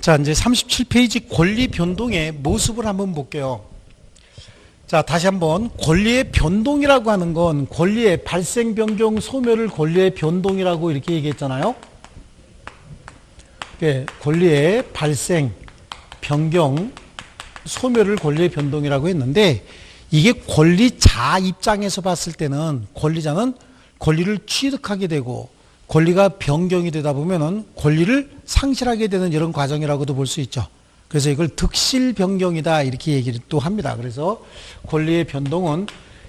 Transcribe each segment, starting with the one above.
자, 이제 37페이지 권리 변동의 모습을 한번 볼게요. 자, 다시 한번 권리의 변동이라고 하는 건 권리의 발생, 변경, 소멸을 권리의 변동이라고 이렇게 얘기했잖아요. 권리의 발생, 변경, 소멸을 권리의 변동이라고 했는데 이게 권리자 입장에서 봤을 때는 권리자는 권리를 취득하게 되고 권리가 변경이 되다 보면은 권리를 상실하게 되는 이런 과정이라고도 볼 수 있죠. 그래서 이걸 득실 변경이다 이렇게 얘기를 또 합니다. 그래서 권리의 변동은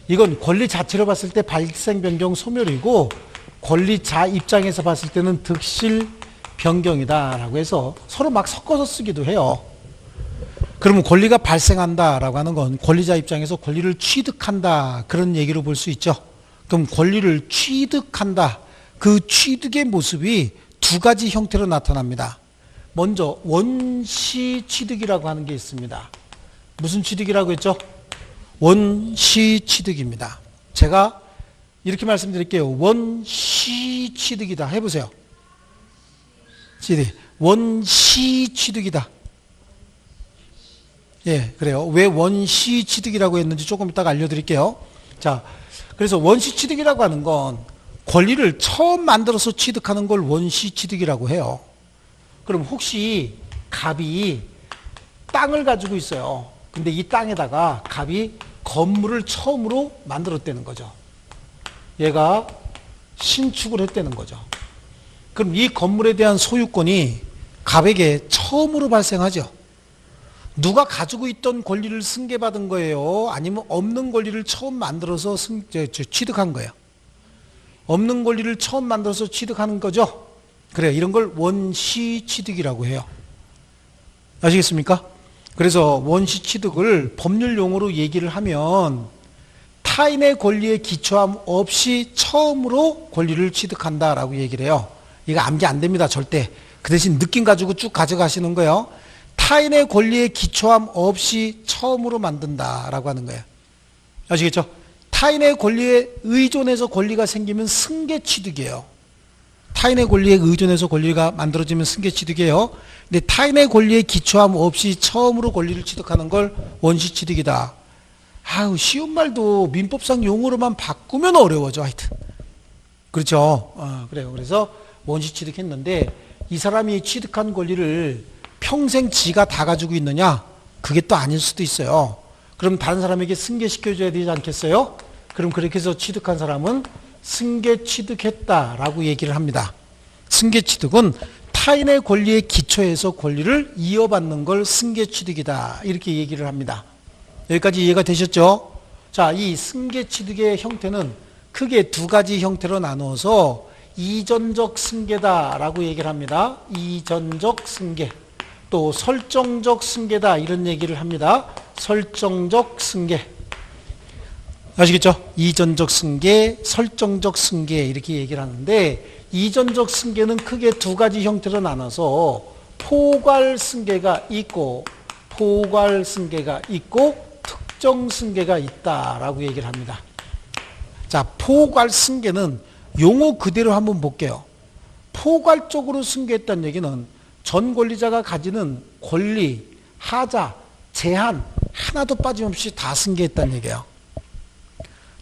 이건 권리 자체로 봤을 때 발생, 변경, 소멸이고 권리자 입장에서 봤을 때는 득실 변경이다라고 해서 서로 막 섞어서 쓰기도 해요. 그러면 권리가 발생한다라고 하는 건 권리자 입장에서 권리를 취득한다 그런 얘기로 볼 수 있죠. 그럼 권리를 취득한다. 그 취득의 모습이 두 가지 형태로 나타납니다. 먼저 원시 취득이라고 하는 게 있습니다. 무슨 취득이라고 했죠? 원시 취득입니다. 제가 이렇게 말씀드릴게요. 원시 취득이다. 해보세요. 원시 취득이다. 예, 그래요. 왜 원시 취득이라고 했는지 조금 이따가 알려드릴게요. 자, 그래서 원시 취득이라고 하는 건 권리를 처음 만들어서 취득하는 걸 원시 취득이라고 해요. 그럼 혹시 갑이 땅을 가지고 있어요. 근데 이 땅에다가 갑이 건물을 처음으로 만들었다는 거죠. 얘가 신축을 했다는 거죠. 그럼 이 건물에 대한 소유권이 갑에게 처음으로 발생하죠. 누가 가지고 있던 권리를 승계받은 거예요? 아니면 없는 권리를 처음 만들어서 취득한 거예요? 없는 권리를 처음 만들어서 취득하는 거죠. 그래요. 이런 걸 원시 취득이라고 해요. 아시겠습니까? 그래서 원시 취득을 법률 용어로 얘기를 하면 타인의 권리에 기초함 없이 처음으로 권리를 취득한다라고 얘기를 해요. 이거 암기 안 됩니다. 절대. 그 대신 느낌 가지고 쭉 가져가시는 거예요. 타인의 권리에 기초함 없이 처음으로 만든다라고 하는 거예요. 아시겠죠? 타인의 권리에 의존해서 권리가 생기면 승계취득이에요. 타인의 권리에 의존해서 권리가 만들어지면 승계취득이에요. 근데 타인의 권리에 기초함 없이 처음으로 권리를 취득하는 걸 원시취득이다. 아우, 쉬운 말도 민법상 용어로만 바꾸면 어려워져. 하여튼 그렇죠. 그래요. 그래서 원시취득했는데 이 사람이 취득한 권리를 평생 지가 다 가지고 있느냐? 그게 또 아닐 수도 있어요. 그럼 다른 사람에게 승계시켜줘야 되지 않겠어요? 그럼 그렇게 해서 취득한 사람은 승계취득했다라고 얘기를 합니다. 승계취득은 타인의 권리에 기초해서 권리를 이어받는 걸 승계취득이다 이렇게 얘기를 합니다. 여기까지 이해가 되셨죠? 자, 이 승계취득의 형태는 크게 두 가지 형태로 나누어서 이전적 승계다라고 얘기를 합니다. 이전적 승계. 또 설정적 승계다 이런 얘기를 합니다. 설정적 승계. 아시겠죠? 이전적 승계, 설정적 승계 이렇게 얘기를 하는데 이전적 승계는 크게 두 가지 형태로 나눠서 포괄 승계가 있고 특정 승계가 있다라고 얘기를 합니다. 자, 포괄 승계는 용어 그대로 한번 볼게요. 포괄적으로 승계했다는 얘기는 전 권리자가 가지는 권리, 하자, 제한 하나도 빠짐없이 다 승계했다는 얘기예요.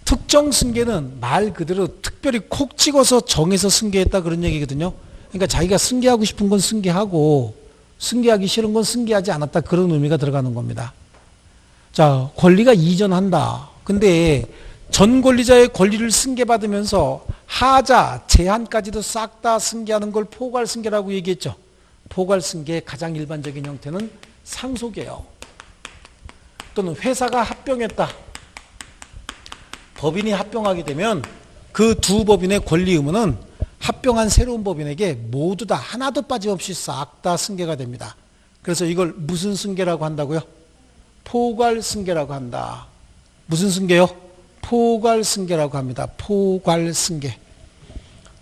특정 승계는 말 그대로 특별히 콕 찍어서 정해서 승계했다 그런 얘기거든요. 그러니까 자기가 승계하고 싶은 건 승계하고 승계하기 싫은 건 승계하지 않았다 그런 의미가 들어가는 겁니다. 자, 권리가 이전한다. 근데 전 권리자의 권리를 승계받으면서 하자, 제한까지도 싹 다 승계하는 걸 포괄 승계라고 얘기했죠. 포괄 승계의 가장 일반적인 형태는 상속이에요. 또는 회사가 합병했다. 법인이 합병하게 되면 그 두 법인의 권리 의무는 합병한 새로운 법인에게 모두 다 하나도 빠짐없이 싹 다 승계가 됩니다. 그래서 이걸 무슨 승계라고 한다고요? 포괄 승계라고 한다. 무슨 승계요? 포괄 승계라고 합니다. 포괄 승계.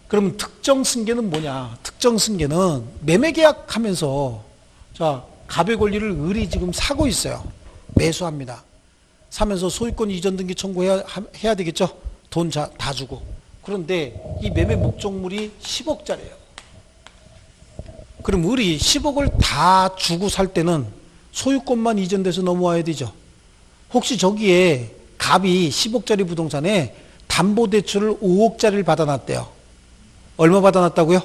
그러면 특정 승계는 뭐냐? 특정 승계는 매매 계약하면서 자, 갑의 권리를 을이 지금 사고 있어요. 매수합니다. 사면서 소유권 이전 등기 청구해야 되겠죠? 돈 다 주고. 그런데 이 매매 목적물이 10억짜리예요. 그럼 을이 10억을 다 주고 살 때는 소유권만 이전돼서 넘어와야 되죠. 혹시 저기에 갑이 10억짜리 부동산에 담보대출을 5억짜리를 받아놨대요. 얼마 받아놨다고요?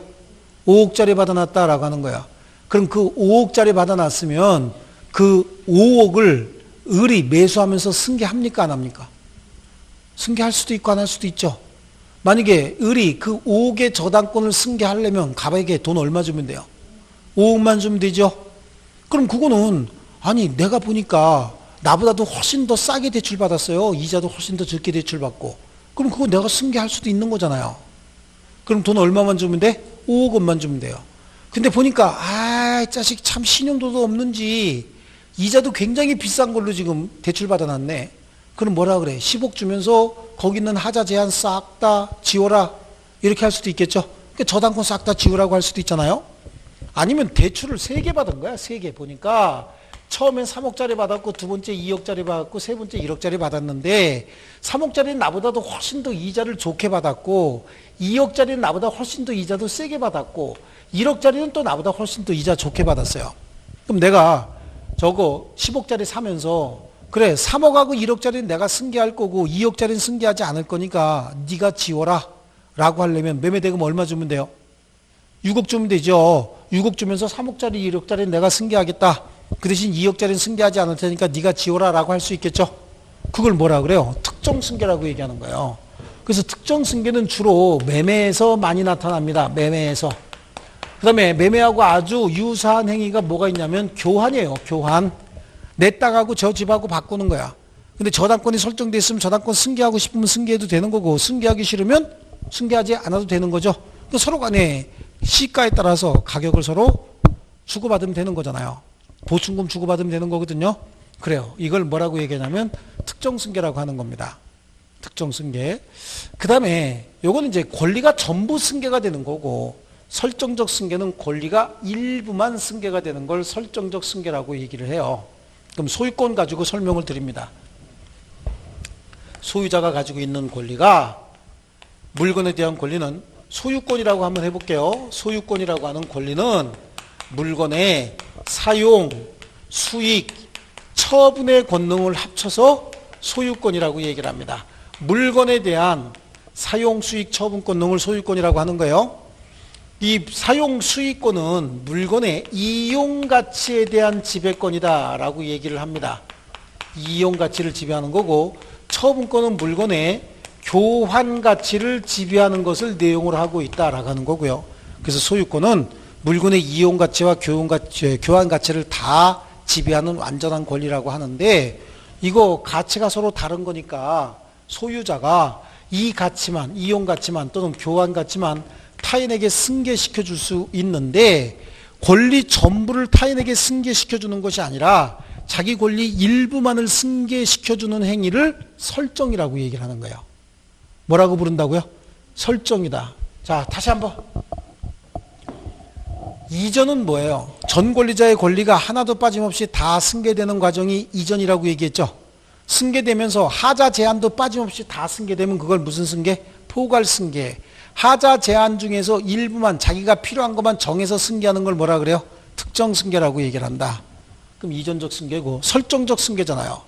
5억짜리 받아놨다라고 하는 거야. 그럼 그 5억짜리 받아놨으면 그 5억을 을이 매수하면서 승계합니까? 안 합니까? 승계할 수도 있고 안 할 수도 있죠. 만약에 을이 그 5억의 저당권을 승계하려면 갑에게 돈 얼마 주면 돼요? 5억만 주면 되죠. 그럼 그거는 아니 내가 보니까 나보다도 훨씬 더 싸게 대출받았어요. 이자도 훨씬 더 적게 대출받고. 그럼 그거 내가 승계할 수도 있는 거잖아요. 그럼 돈 얼마만 주면 돼? 5억 원만 주면 돼요. 근데 보니까 이 자식 참 신용도도 없는지 이자도 굉장히 비싼 걸로 지금 대출받아놨네. 그럼 뭐라 그래? 10억 주면서 거기 있는 하자 제한 싹 다 지워라. 이렇게 할 수도 있겠죠. 그러니까 저당권 싹 다 지우라고 할 수도 있잖아요. 아니면 대출을 3개 받은 거야. 3개. 보니까 처음엔 3억짜리 받았고 두 번째 2억짜리 받았고 세 번째 1억짜리 받았는데 3억짜리는 나보다도 훨씬 더 이자를 좋게 받았고 2억짜리는 나보다 훨씬 더 이자도 세게 받았고 1억짜리는 또 나보다 훨씬 더 이자 좋게 받았어요. 그럼 내가 저거 10억짜리 사면서 그래 3억하고 1억짜리는 내가 승계할 거고 2억짜리는 승계하지 않을 거니까 네가 지워라 라고 하려면 매매대금 얼마 주면 돼요? 6억 주면 되죠. 6억 주면서 3억짜리 1억짜리는 내가 승계하겠다. 그 대신 2억짜리는 승계하지 않을 테니까 네가 지워라 라고 할 수 있겠죠. 그걸 뭐라 그래요? 특정 승계라고 얘기하는 거예요. 그래서 특정 승계는 주로 매매에서 많이 나타납니다. 매매에서. 그 다음에 매매하고 아주 유사한 행위가 뭐가 있냐면 교환이에요. 교환. 내 땅하고 저 집하고 바꾸는 거야. 근데 저당권이 설정돼 있으면 저당권 승계하고 싶으면 승계해도 되는 거고 승계하기 싫으면 승계하지 않아도 되는 거죠. 서로 간에 시가에 따라서 가격을 서로 주고받으면 되는 거잖아요. 보충금 주고받으면 되는 거거든요. 그래요. 이걸 뭐라고 얘기하냐면 특정 승계라고 하는 겁니다. 특정 승계. 그 다음에 요거는 이제 권리가 전부 승계가 되는 거고 설정적 승계는 권리가 일부만 승계가 되는 걸 설정적 승계라고 얘기를 해요. 그럼 소유권 가지고 설명을 드립니다. 소유자가 가지고 있는 권리가 물건에 대한 권리는 소유권이라고 한번 해볼게요. 소유권이라고 하는 권리는 물건의 사용, 수익, 처분의 권능을 합쳐서 소유권이라고 얘기를 합니다. 물건에 대한 사용, 수익, 처분 권능을 소유권이라고 하는 거예요. 이 사용 수익권은 물건의 이용 가치에 대한 지배권이다 라고 얘기를 합니다. 이용 가치를 지배하는 거고 처분권은 물건의 교환 가치를 지배하는 것을 내용으로 하고 있다라고 하는 거고요. 그래서 소유권은 물건의 이용 가치와 교환 가치를 다 지배하는 완전한 권리라고 하는데 이거 가치가 서로 다른 거니까 소유자가 이 가치만, 이용 가치만 또는 교환 가치만 타인에게 승계시켜 줄 수 있는데 권리 전부를 타인에게 승계시켜 주는 것이 아니라 자기 권리 일부만을 승계시켜 주는 행위를 설정이라고 얘기를 하는 거예요. 뭐라고 부른다고요? 설정이다. 자, 다시 한번. 이전은 뭐예요? 전 권리자의 권리가 하나도 빠짐없이 다 승계되는 과정이 이전이라고 얘기했죠. 승계되면서 하자 제한도 빠짐없이 다 승계되면 그걸 무슨 승계? 포괄 승계. 하자 제한 중에서 일부만 자기가 필요한 것만 정해서 승계하는 걸 뭐라 그래요? 특정 승계라고 얘기를 한다. 그럼 이전적 승계고 설정적 승계잖아요.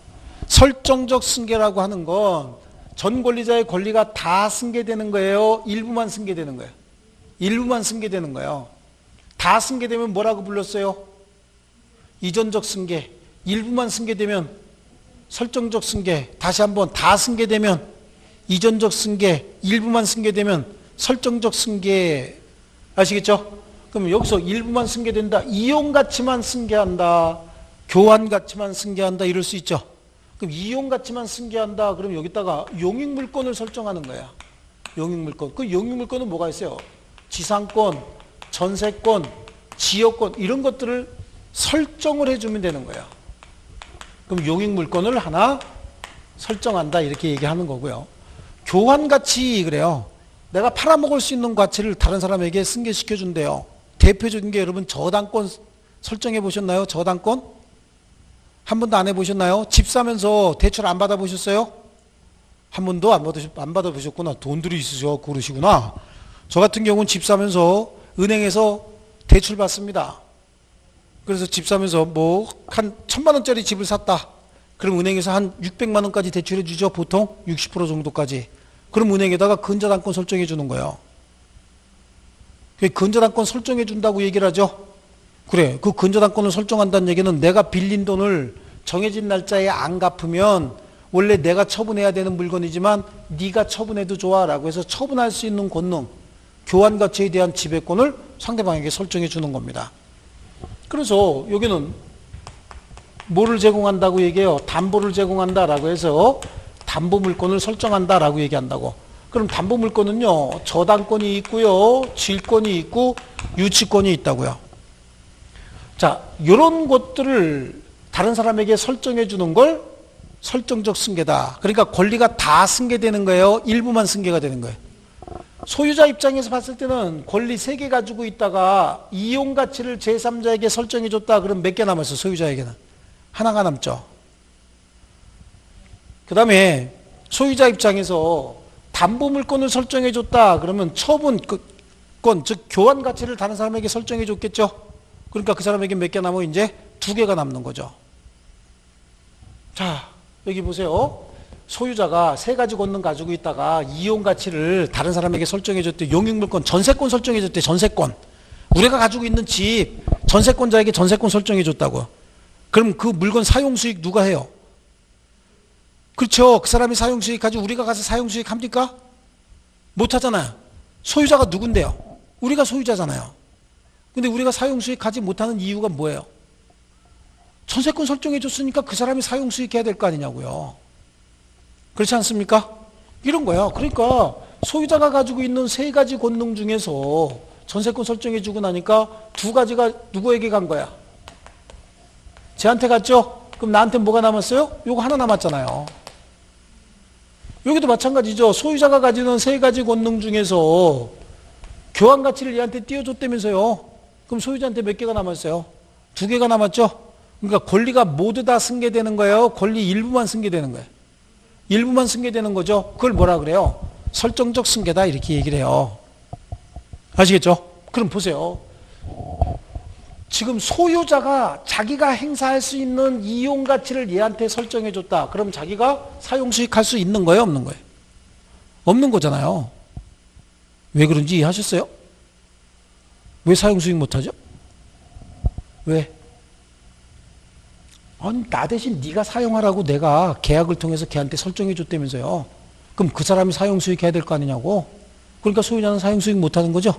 설정적 승계라고 하는 건 전 권리자의 권리가 다 승계되는 거예요? 일부만 승계되는 거예요? 일부만 승계되는 거예요. 다 승계되면 뭐라고 불렀어요? 이전적 승계. 일부만 승계되면 설정적 승계. 다시 한번 다 승계되면 이전적 승계. 일부만 승계되면 설정적 승계. 아시겠죠? 그럼 여기서 일부만 승계된다. 이용 가치만 승계한다. 교환 가치만 승계한다. 이럴 수 있죠. 그럼 이용 가치만 승계한다. 그럼 여기다가 용익물권을 설정하는 거야. 용익물권. 그 용익물권은 뭐가 있어요? 지상권, 전세권, 지역권 이런 것들을 설정을 해주면 되는 거예요. 그럼 용익물권을 하나 설정한다 이렇게 얘기하는 거고요. 교환가치 그래요. 내가 팔아먹을 수 있는 가치를 다른 사람에게 승계시켜준대요. 대표적인 게 여러분 저당권 설정해 보셨나요? 저당권? 한 번도 안 해보셨나요? 집 사면서 대출 안 받아보셨어요? 한 번도 안 받아보셨구나. 돈들이 있으셔 그러시구나. 저 같은 경우는 집 사면서 은행에서 대출 받습니다. 그래서 집 사면서 뭐 한 1,000만 원짜리 집을 샀다. 그럼 은행에서 한 600만 원까지 대출해 주죠. 보통 60% 정도까지. 그럼 은행에다가 근저당권 설정해 주는 거예요. 근저당권 설정해 준다고 얘기를 하죠. 그래, 그 근저당권을 설정한다는 얘기는 내가 빌린 돈을 정해진 날짜에 안 갚으면 원래 내가 처분해야 되는 물건이지만 네가 처분해도 좋아 라고 해서 처분할 수 있는 권능, 교환가치에 대한 지배권을 상대방에게 설정해 주는 겁니다. 그래서 여기는 뭐를 제공한다고 얘기해요? 담보를 제공한다라고 해서 담보물권을 설정한다라고 얘기한다고. 그럼 담보물권은요, 저당권이 있고요, 질권이 있고 유치권이 있다고요. 자, 이런 것들을 다른 사람에게 설정해 주는 걸 설정적 승계다. 그러니까 권리가 다 승계되는 거예요? 일부만 승계가 되는 거예요? 소유자 입장에서 봤을 때는 권리 3개 가지고 있다가 이용 가치를 제3자에게 설정해 줬다. 그럼 몇 개 남았어? 소유자에게는 하나가 남죠. 그 다음에 소유자 입장에서 담보물권을 설정해 줬다. 그러면 처분권, 즉 교환 가치를 다른 사람에게 설정해 줬겠죠. 그러니까 그 사람에게 몇 개 남아? 이제 2개가 남는 거죠. 자, 여기 보세요. 소유자가 3가지 권능 가지고 있다가 이용 가치를 다른 사람에게 설정해 줬대. 용익물권, 전세권 설정해 줬대. 전세권. 우리가 가지고 있는 집 전세권자에게 전세권 설정해 줬다고. 그럼 그 물건 사용수익 누가 해요? 그렇죠. 그 사람이 사용수익 가지고 우리가 가서 사용수익 합니까? 못하잖아요. 소유자가 누군데요? 우리가 소유자잖아요. 근데 우리가 사용수익 하지 못하는 이유가 뭐예요? 전세권 설정해 줬으니까 그 사람이 사용수익 해야 될 거 아니냐고요. 그렇지 않습니까? 이런 거야. 그러니까 소유자가 가지고 있는 3가지 권능 중에서 전세권 설정해 주고 나니까 2가지가 누구에게 간 거야? 쟤한테 갔죠? 그럼 나한테 뭐가 남았어요? 요거 하나 남았잖아요. 여기도 마찬가지죠. 소유자가 가지는 3가지 권능 중에서 교환 가치를 얘한테 띄워줬다면서요. 그럼 소유자한테 몇 개가 남았어요? 2개가 남았죠? 그러니까 권리가 모두 다 승계되는 거예요? 권리 일부만 승계되는 거예요? 일부만 승계되는 거죠. 그걸 뭐라 그래요? 설정적 승계다 이렇게 얘기를 해요. 아시겠죠? 그럼 보세요. 지금 소유자가 자기가 행사할 수 있는 이용 가치를 얘한테 설정해 줬다. 그럼 자기가 사용 수익할 수 있는 거예요? 없는 거예요? 없는 거잖아요. 왜 그런지 이해하셨어요? 왜 사용 수익 못하죠? 왜? 아니, 나 대신 네가 사용하라고 내가 계약을 통해서 걔한테 설정해 줬다면서요. 그럼 그 사람이 사용 수익 해야 될 거 아니냐고. 그러니까 소유자는 사용 수익 못하는 거죠.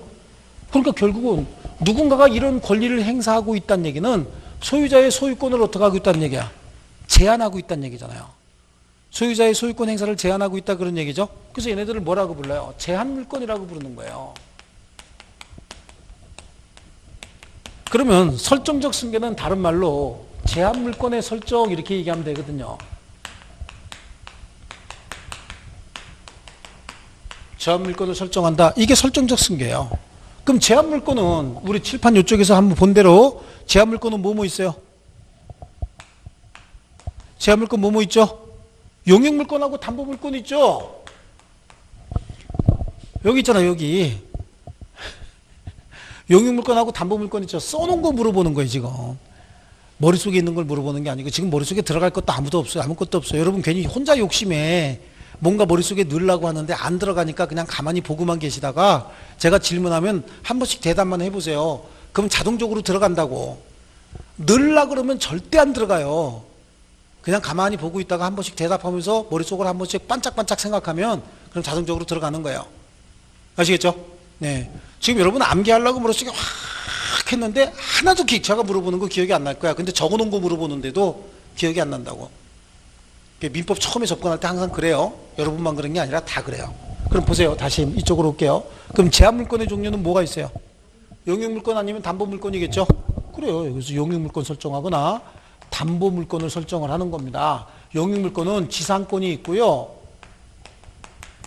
그러니까 결국은 누군가가 이런 권리를 행사하고 있다는 얘기는 소유자의 소유권을 어떻게 하고 있다는 얘기야? 제한하고 있다는 얘기잖아요. 소유자의 소유권 행사를 제한하고 있다 그런 얘기죠. 그래서 얘네들을 뭐라고 불러요? 제한물권이라고 부르는 거예요. 그러면 설정적 승계는 다른 말로 제한물권의 설정 이렇게 얘기하면 되거든요. 제한물권을 설정한다. 이게 설정적 승계예요. 그럼 제한물권은 우리 칠판 이쪽에서 한번 본 대로 제한물권은 뭐뭐 있어요? 제한물권 뭐뭐 있죠? 용익물권하고 담보물권 있죠? 여기 있잖아 여기. 용익물권하고 담보물권 있죠? 써놓은 거 물어보는 거예요 지금. 머릿속에 있는 걸 물어보는 게 아니고 지금 머릿속에 들어갈 것도 아무도 없어요. 아무것도 없어요. 여러분 괜히 혼자 욕심에 뭔가 머릿속에 넣으려고 하는데 안 들어가니까 그냥 가만히 보고만 계시다가 제가 질문하면 한 번씩 대답만 해보세요. 그럼 자동적으로 들어간다고. 넣으려고 그러면 절대 안 들어가요. 그냥 가만히 보고 있다가 한 번씩 대답하면서 머릿속으로 한 번씩 반짝반짝 생각하면 그럼 자동적으로 들어가는 거예요. 아시겠죠? 네. 지금 여러분 암기하려고 머릿속에 확 했는데 하나도 제가 물어보는 거 기억이 안 날 거야. 근데 적어놓은 거 물어보는데도 기억이 안 난다고. 민법 처음에 접근할 때 항상 그래요. 여러분만 그런 게 아니라 다 그래요. 그럼 보세요. 다시 이쪽으로 올게요. 그럼 제한물권의 종류는 뭐가 있어요? 용익물권 아니면 담보물권이겠죠? 그래요. 여기서 용익물권 설정하거나 담보물권을 설정을 하는 겁니다. 용익물권은 지상권이 있고요.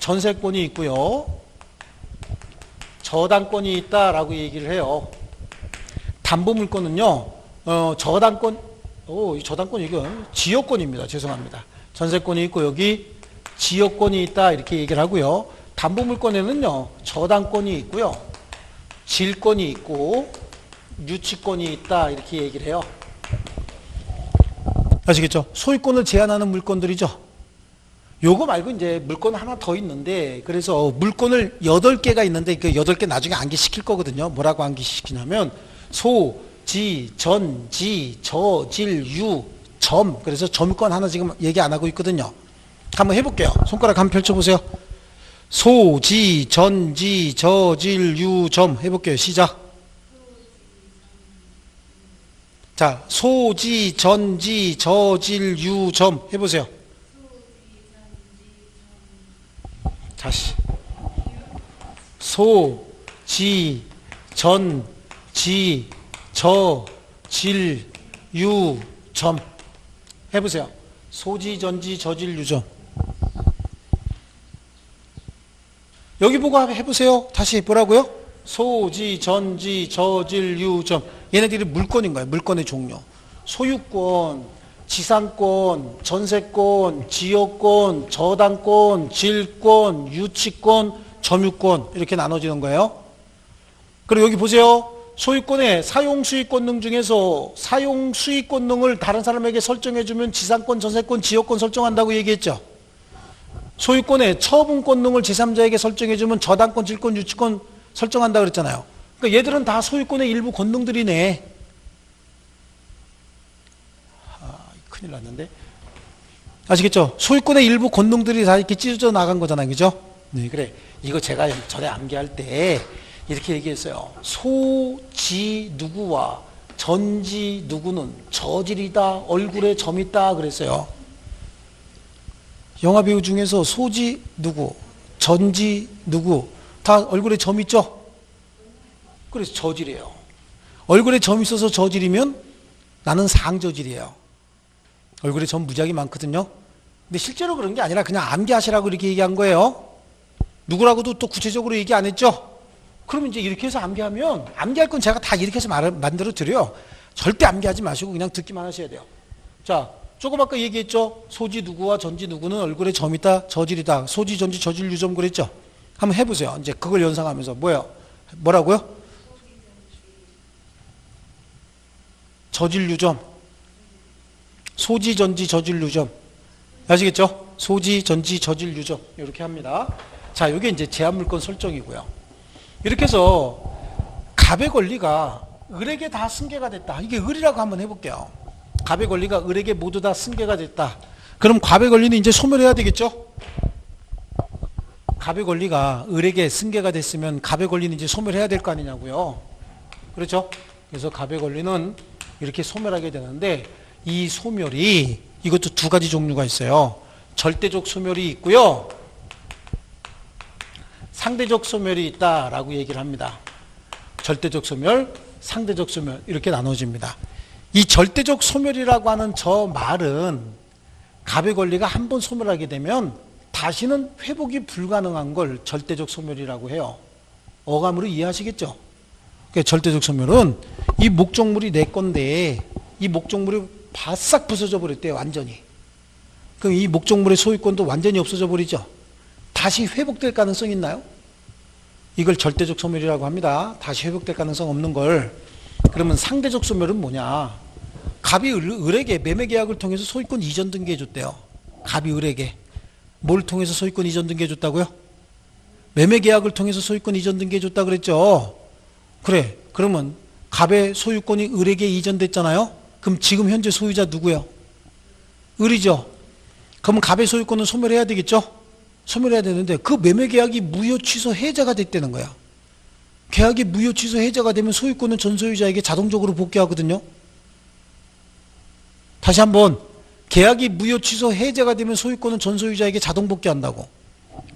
전세권이 있고요. 저당권이 있다라고 얘기를 해요. 담보물권은요. 저당권, 저당권 이거 지역권입니다. 죄송합니다. 전세권이 있고 여기 지역권이 있다 이렇게 얘기를 하고요. 담보물권에는요. 저당권이 있고요. 질권이 있고 유치권이 있다 이렇게 얘기를 해요. 아시겠죠? 소유권을 제한하는 물건들이죠. 요거 말고 이제 물건 하나 더 있는데, 그래서 물건을 8개가 있는데 그 8개 나중에 암기시킬 거거든요. 뭐라고 암기시키냐면 소, 지, 전, 지, 저, 질, 유, 점. 그래서 점권 하나 지금 얘기 안 하고 있거든요. 한번 해볼게요. 손가락 한번 펼쳐보세요. 소, 지, 전, 지, 저, 질, 유, 점. 해볼게요. 시작. 자, 소, 지, 전, 지, 저, 질, 유, 점. 해보세요. 다시. 소, 지, 전, 지, 저, 질, 유, 점. 해보세요. 소지, 전지, 저질, 유점. 여기 보고 해보세요. 다시 뭐라고요? 소지, 전지, 저질, 유점. 얘네들이 물건인 거예요. 물건의 종류. 소유권, 지상권, 전세권, 지역권, 저당권, 질권, 유치권, 점유권 이렇게 나눠지는 거예요. 그리고 여기 보세요. 소유권의 사용수익권능 중에서 사용수익권능을 다른 사람에게 설정해주면 지상권, 전세권, 지역권 설정한다고 얘기했죠. 소유권의 처분권능을 제3자에게 설정해주면 저당권, 질권, 유치권 설정한다고 그랬잖아요. 그러니까 얘들은 다 소유권의 일부 권능들이네. 큰일 났는데. 아시겠죠? 소유권의 일부 권능들이 다 이렇게 찢어져 나간 거잖아요. 그죠? 네, 그래. 이거 제가 전에 암기할 때 이렇게 얘기했어요. 소, 지, 누구와 전지, 누구는 저질이다, 얼굴에 점 있다 그랬어요. 영화배우 중에서 소지, 누구, 전지, 누구 다 얼굴에 점 있죠? 그래서 저질이에요. 얼굴에 점 있어서 저질이면 나는 상저질이에요. 얼굴에 점 무지하게 많거든요. 근데 실제로 그런 게 아니라 그냥 암기하시라고 이렇게 얘기한 거예요. 누구라고도 또 구체적으로 얘기 안 했죠? 그러면 이제 이렇게 해서 암기하면, 암기할 건 제가 다 이렇게 해서 만들어 드려요. 절대 암기하지 마시고 그냥 듣기만 하셔야 돼요. 자, 조금 아까 얘기했죠? 소지 누구와 전지 누구는 얼굴에 점 있다, 저질이다. 소지, 전지, 저질, 유점 그랬죠? 한번 해보세요. 이제 그걸 연상하면서. 뭐라고요? 저질, 유점. 소지, 전지, 저질, 유점. 아시겠죠? 소지, 전지, 저질, 유점. 이렇게 합니다. 자, 이게 이제 제한물권 설정이고요. 이렇게 해서 갑의 권리가 을에게 다 승계가 됐다. 이게 을이라고 한번 해볼게요. 갑의 권리가 을에게 모두 다 승계가 됐다. 그럼 갑의 권리는 이제 소멸해야 되겠죠? 갑의 권리가 을에게 승계가 됐으면 갑의 권리는 이제 소멸해야 될 거 아니냐고요. 그렇죠? 그래서 갑의 권리는 이렇게 소멸하게 되는데, 이 소멸이 이것도 두 가지 종류가 있어요. 절대적 소멸이 있고요, 상대적 소멸이 있다라고 얘기를 합니다. 절대적 소멸, 상대적 소멸 이렇게 나눠집니다. 이 절대적 소멸이라고 하는 저 말은 갑의 권리가 한 번 소멸하게 되면 다시는 회복이 불가능한 걸 절대적 소멸이라고 해요. 어감으로 이해하시겠죠? 그러니까 절대적 소멸은 이 목적물이 내 건데 이 목적물이 바싹 부서져 버렸대요. 완전히. 그럼 이 목적물의 소유권도 완전히 없어져 버리죠. 다시 회복될 가능성이 있나요? 이걸 절대적 소멸이라고 합니다. 다시 회복될 가능성 없는 걸. 그러면 상대적 소멸은 뭐냐? 갑이 을에게 매매 계약을 통해서 소유권 이전 등기해 줬대요. 갑이 을에게 뭘 통해서 소유권 이전 등기해 줬다고요? 매매 계약을 통해서 소유권 이전 등기해 줬다 그랬죠. 그래. 그러면 갑의 소유권이 을에게 이전됐잖아요. 그럼 지금 현재 소유자 누구예요? 을이죠. 그러면 갑의 소유권은 소멸해야 되겠죠? 소멸해야 되는데 그 매매 계약이 무효 취소 해제가 됐다는 거야. 계약이 무효 취소 해제가 되면 소유권은 전 소유자에게 자동적으로 복귀하거든요. 다시 한번, 계약이 무효 취소 해제가 되면 소유권은 전 소유자에게 자동 복귀한다고.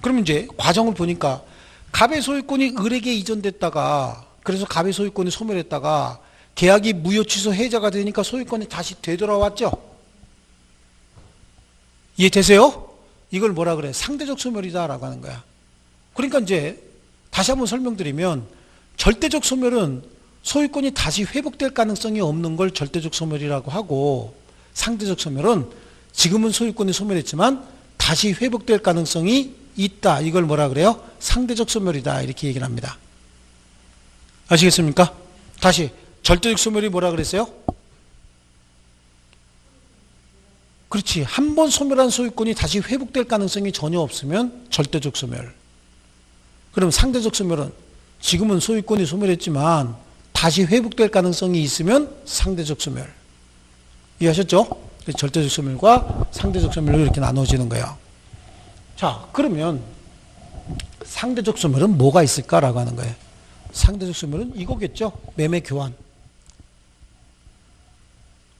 그럼 이제 과정을 보니까 갑의 소유권이 을에게 이전됐다가, 그래서 갑의 소유권이 소멸했다가 계약이 무효 취소 해제가 되니까 소유권이 다시 되돌아왔죠. 이해되세요? 이걸 뭐라 그래? 상대적 소멸이다라고 하는 거야. 그러니까 이제 다시 한번 설명드리면, 절대적 소멸은 소유권이 다시 회복될 가능성이 없는 걸 절대적 소멸이라고 하고, 상대적 소멸은 지금은 소유권이 소멸했지만 다시 회복될 가능성이 있다. 이걸 뭐라 그래요? 상대적 소멸이다. 이렇게 얘기를 합니다. 아시겠습니까? 다시, 절대적 소멸이 뭐라 그랬어요? 그렇지. 한 번 소멸한 소유권이 다시 회복될 가능성이 전혀 없으면 절대적 소멸. 그럼 상대적 소멸은 지금은 소유권이 소멸했지만 다시 회복될 가능성이 있으면 상대적 소멸. 이해하셨죠? 절대적 소멸과 상대적 소멸로 이렇게 나눠지는 거예요. 자, 그러면 상대적 소멸은 뭐가 있을까라고 하는 거예요. 상대적 소멸은 이거겠죠. 매매 교환.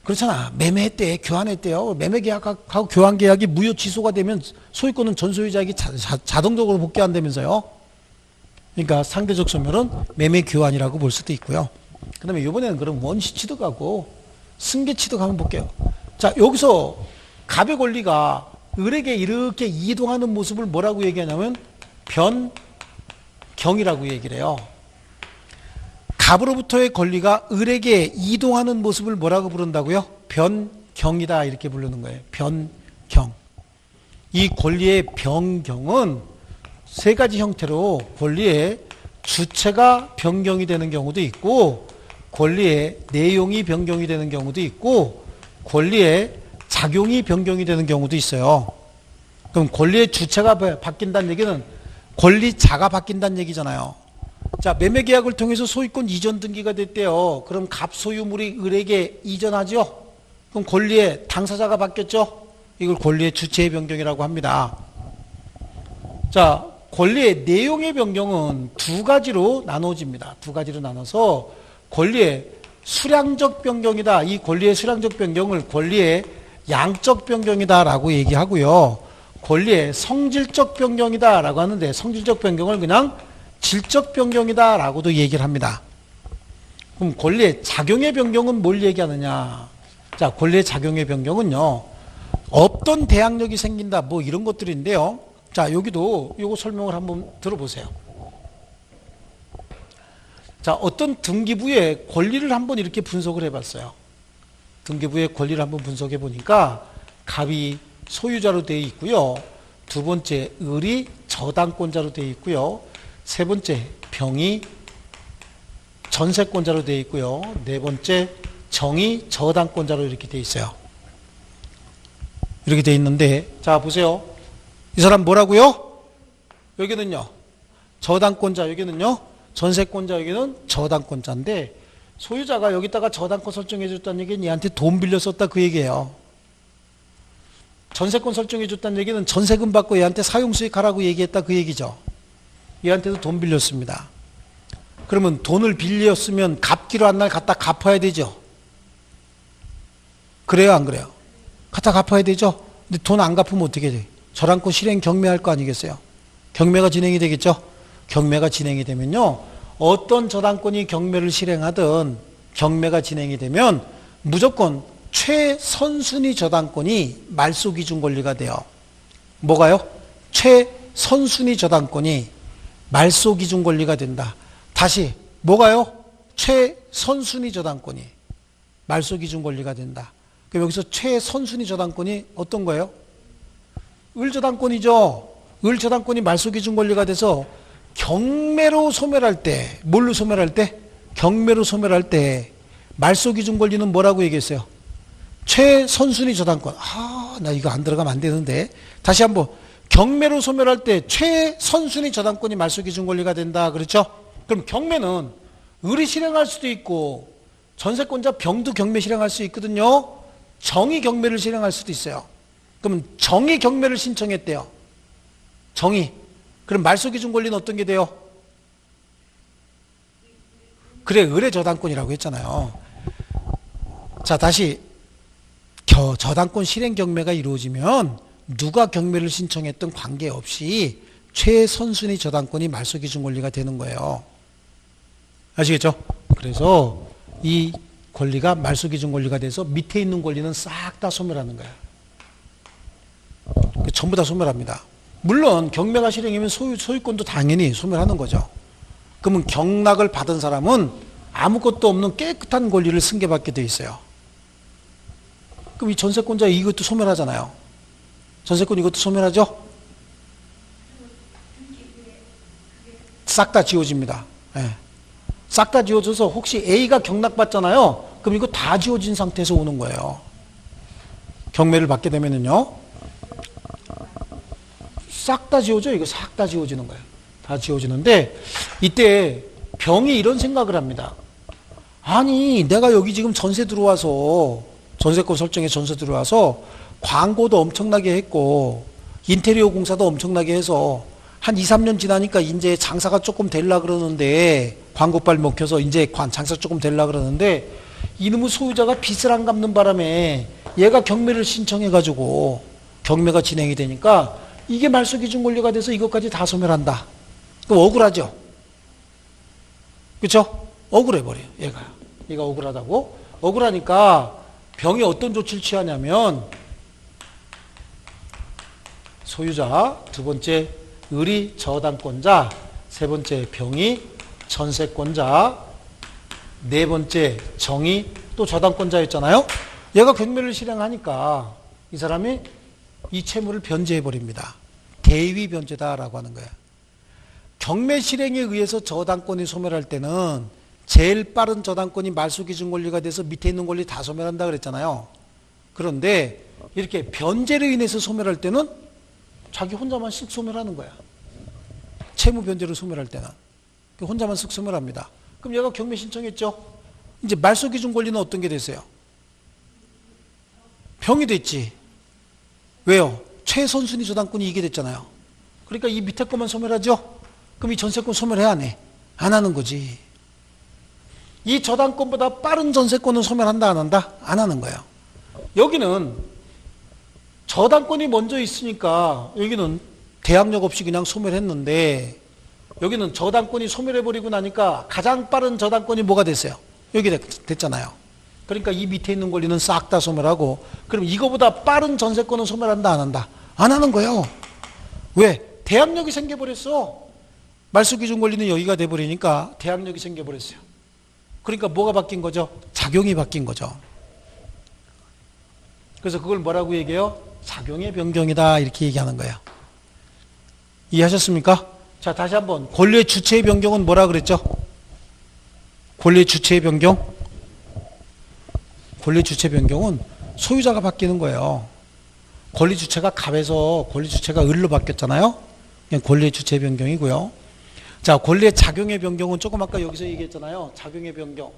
그렇잖아. 매매했대, 교환했대요. 매매 계약하고 교환 계약이 무효 취소가 되면 소유권은 전 소유자에게 자동적으로 복귀한다면서요. 그러니까 상대적 소멸은 매매 교환이라고 볼 수도 있고요. 그 다음에 이번에는 그럼 원시 취득하고 승계 취득 한번 볼게요. 자, 여기서 갑의 권리가 을에게 이렇게 이동하는 모습을 뭐라고 얘기하냐면 변경이라고 얘기를 해요. 갑으로부터의 권리가 을에게 이동하는 모습을 뭐라고 부른다고요? 변경이다 이렇게 부르는 거예요. 변경. 이 권리의 변경은 세 가지 형태로 권리의 주체가 변경이 되는 경우도 있고 권리의 내용이 변경이 되는 경우도 있고 권리의 작용이 변경이 되는 경우도 있어요. 그럼 권리의 주체가 바뀐다는 얘기는 권리자가 바뀐다는 얘기잖아요. 자, 매매계약을 통해서 소유권 이전 등기가 됐대요. 그럼 갑소유물이 을에게 이전하죠. 그럼 권리의 당사자가 바뀌었죠. 이걸 권리의 주체의 변경이라고 합니다. 자, 권리의 내용의 변경은 두 가지로 나눠집니다. 두 가지로 나눠서 권리의 수량적 변경이다. 이 권리의 수량적 변경을 권리의 양적 변경이다 라고 얘기하고요. 권리의 성질적 변경이다 라고 하는데 성질적 변경을 그냥 질적 변경이다 라고도 얘기를 합니다. 그럼 권리의 작용의 변경은 뭘 얘기하느냐. 자, 권리의 작용의 변경은요. 어떤 대항력이 생긴다 뭐 이런 것들인데요. 자, 여기도 요거 설명을 한번 들어보세요. 자, 어떤 등기부의 권리를 한번 이렇게 분석을 해봤어요. 등기부의 권리를 한번 분석해 보니까 갑이 소유자로 되어 있고요. 두 번째 을이 저당권자로 되어 있고요. 세 번째 병이 전세권자로 되어 있고요. 네 번째 정이 저당권자로 이렇게 되어 있어요. 이렇게 되어 있는데 자 보세요. 이 사람 뭐라고요? 여기는요 저당권자, 여기는요 전세권자, 여기는 저당권자인데 소유자가 여기다가 저당권 설정해 줬다는 얘기는 얘한테 돈 빌려 썼다 그 얘기예요. 전세권 설정해 줬다는 얘기는 전세금 받고 얘한테 사용수익 하라고 얘기했다 그 얘기죠. 얘한테도 돈 빌렸습니다. 그러면 돈을 빌렸으면 갚기로 한 날 갖다 갚아야 되죠. 그래요 안 그래요? 갖다 갚아야 되죠. 근데 돈 안 갚으면 어떻게 돼? 저당권 실행 경매할 거 아니겠어요? 경매가 진행이 되겠죠. 경매가 진행이 되면요 어떤 저당권이 경매를 실행하든 경매가 진행이 되면 무조건 최선순위 저당권이 말소기준 권리가 돼요. 뭐가요? 최선순위 저당권이 말소기준 권리가 된다. 다시 뭐가요? 최선순위 저당권이 말소기준 권리가 된다. 그럼 여기서 최선순위 저당권이 어떤 거예요? 을저당권이죠. 을저당권이 말소기준 권리가 돼서 경매로 소멸할 때, 뭘로 소멸할 때? 경매로 소멸할 때 말소기준 권리는 뭐라고 얘기했어요? 최선순위 저당권. 나 이거 안 들어가면 안 되는데. 다시 한번. 경매로 소멸할 때 최선순위 저당권이 말소기준 권리가 된다. 그렇죠? 그럼 경매는 을이 실행할 수도 있고 전세권자 병도 경매 실행할 수 있거든요. 정이 경매를 실행할 수도 있어요. 그러면 정이 경매를 신청했대요. 정이. 그럼 말소기준 권리는 어떤 게 돼요? 그래, 을의 저당권이라고 했잖아요. 자, 다시 저당권 실행 경매가 이루어지면 누가 경매를 신청했던 관계없이 최선순위 저당권이 말소기준 권리가 되는 거예요. 아시겠죠? 그래서 이 권리가 말소기준 권리가 돼서 밑에 있는 권리는 싹 다 소멸하는 거예요. 전부 다 소멸합니다. 물론 경매가 실행이면 소유권도 당연히 소멸하는 거죠. 그러면 경락을 받은 사람은 아무것도 없는 깨끗한 권리를 승계받게 돼 있어요. 그럼 이 전세권자 이것도 소멸하잖아요. 전세권 이것도 소멸하죠? 싹 다 지워집니다. 네. 싹 다 지워져서 혹시 A가 경락받잖아요. 그럼 이거 다 지워진 상태에서 오는 거예요. 경매를 받게 되면은요. 싹 다 지워져. 이거 싹 다 지워지는 거예요. 다 지워지는데 이때 병이 이런 생각을 합니다. 아니 내가 여기 지금 전세 들어와서 전세권 설정에 전세 들어와서 광고도 엄청나게 했고 인테리어 공사도 엄청나게 해서 한 2, 3년 지나니까 이제 장사가 조금 되려 그러는데 광고빨 먹혀서 이제 장사 조금 되려 그러는데 이놈의 소유자가 빚을 안 갚는 바람에 얘가 경매를 신청해가지고 경매가 진행이 되니까 이게 말소기준 권리가 돼서 이것까지 다 소멸한다. 그럼 억울하죠? 그렇죠? 억울해버려요. 얘가 억울하다고. 억울하니까 병이 어떤 조치를 취하냐면 소유자, 두 번째 을이 저당권자, 세 번째 병이 전세권자, 네 번째 정이 또 저당권자였잖아요. 얘가 경매를 실행하니까 이 사람이 이 채무를 변제해버립니다. 대위 변제다라고 하는 거예요. 경매 실행에 의해서 저당권이 소멸할 때는 제일 빠른 저당권이 말소기준 권리가 돼서 밑에 있는 권리 다 소멸한다 그랬잖아요. 그런데 이렇게 변제로 인해서 소멸할 때는 자기 혼자만 쓱 소멸하는 거야. 채무 변제로 소멸할 때는 혼자만 쓱 소멸합니다. 그럼 얘가 경매 신청했죠. 이제 말소기준 권리는 어떤 게 됐어요? 병이 됐지. 왜요? 최선순위 저당권이 이게 됐잖아요. 그러니까 이 밑에 것만 소멸하죠. 그럼 이 전세권 소멸해야 안 해? 안 하는 거지. 이 저당권보다 빠른 전세권은 소멸한다 안 한다? 안 하는 거예요. 여기는 저당권이 먼저 있으니까 여기는 대항력 없이 그냥 소멸했는데 여기는 저당권이 소멸해버리고 나니까 가장 빠른 저당권이 뭐가 됐어요? 여기 됐잖아요. 그러니까 이 밑에 있는 권리는 싹 다 소멸하고 그럼 이거보다 빠른 전세권은 소멸한다 안 한다? 안 하는 거예요. 왜? 대항력이 생겨버렸어. 말소기준 권리는 여기가 돼버리니까 대항력이 생겨버렸어요. 그러니까 뭐가 바뀐 거죠? 작용이 바뀐 거죠. 그래서 그걸 뭐라고 얘기해요? 작용의 변경이다 이렇게 얘기하는 거예요. 이해하셨습니까? 자 다시 한번 권리의 주체의 변경은 뭐라 그랬죠? 권리의 주체의 변경? 권리 주체 변경은 소유자가 바뀌는 거예요. 권리 주체가 갑에서 권리 주체가 을로 바뀌었잖아요. 그냥 권리의 주체 변경이고요. 자, 권리의 작용의 변경은 조금 아까 여기서 얘기했잖아요. 작용의 변경.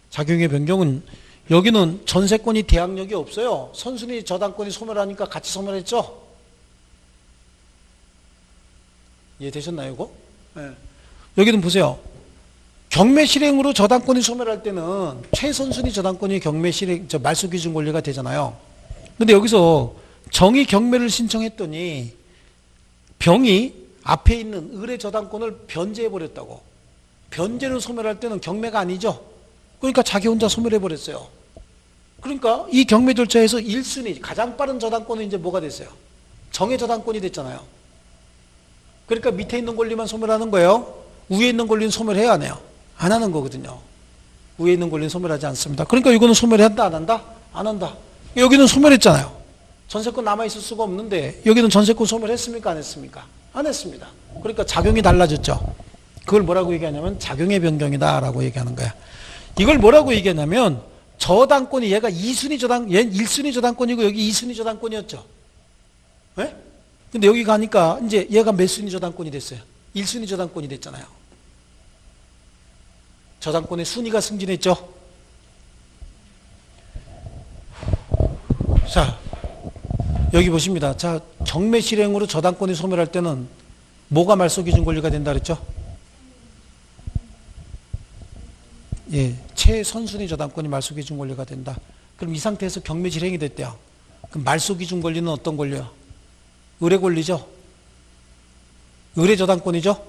작용의 변경은 여기는 전세권이 대항력이 없어요. 선순위 저당권이 소멸하니까 같이 소멸했죠. 이해되셨나요, 이거? 네. 여기는 보세요. 경매 실행으로 저당권이 소멸할 때는 최선순위 저당권이 경매 실행, 말소기준 권리가 되잖아요. 근데 여기서 정이 경매를 신청했더니 병이 앞에 있는 을의 저당권을 변제해버렸다고. 변제를 소멸할 때는 경매가 아니죠. 그러니까 자기 혼자 소멸해버렸어요. 그러니까 이 경매 절차에서 1순위, 가장 빠른 저당권은 이제 뭐가 됐어요? 정의 저당권이 됐잖아요. 그러니까 밑에 있는 권리만 소멸하는 거예요. 위에 있는 권리는 소멸해야 하네요. 안 하는 거거든요. 위에 있는 권리는 소멸하지 않습니다. 그러니까 이거는 소멸한다 안 한다? 안 한다. 여기는 소멸했잖아요. 전세권 남아있을 수가 없는데 여기는 전세권 소멸했습니까? 안 했습니까? 안 했습니다. 그러니까 작용이 달라졌죠. 그걸 뭐라고 얘기하냐면 작용의 변경이다 라고 얘기하는 거야. 이걸 뭐라고 얘기하냐면 저당권이 얘가 2순위 저당, 얘 1순위 저당권이고 여기 2순위 저당권이었죠. 네? 근데 여기 가니까 이제 얘가 몇 순위 저당권이 됐어요? 1순위 저당권이 됐잖아요. 저당권의 순위가 승진했죠. 자, 여기 보십니다. 자, 경매 실행으로 저당권이 소멸할 때는 뭐가 말소기준 권리가 된다 그랬죠? 예, 최선순위 저당권이 말소기준 권리가 된다. 그럼 이 상태에서 경매 실행이 됐대요. 그럼 말소기준 권리는 어떤 권리요? 을의 권리죠. 을의 저당권이죠.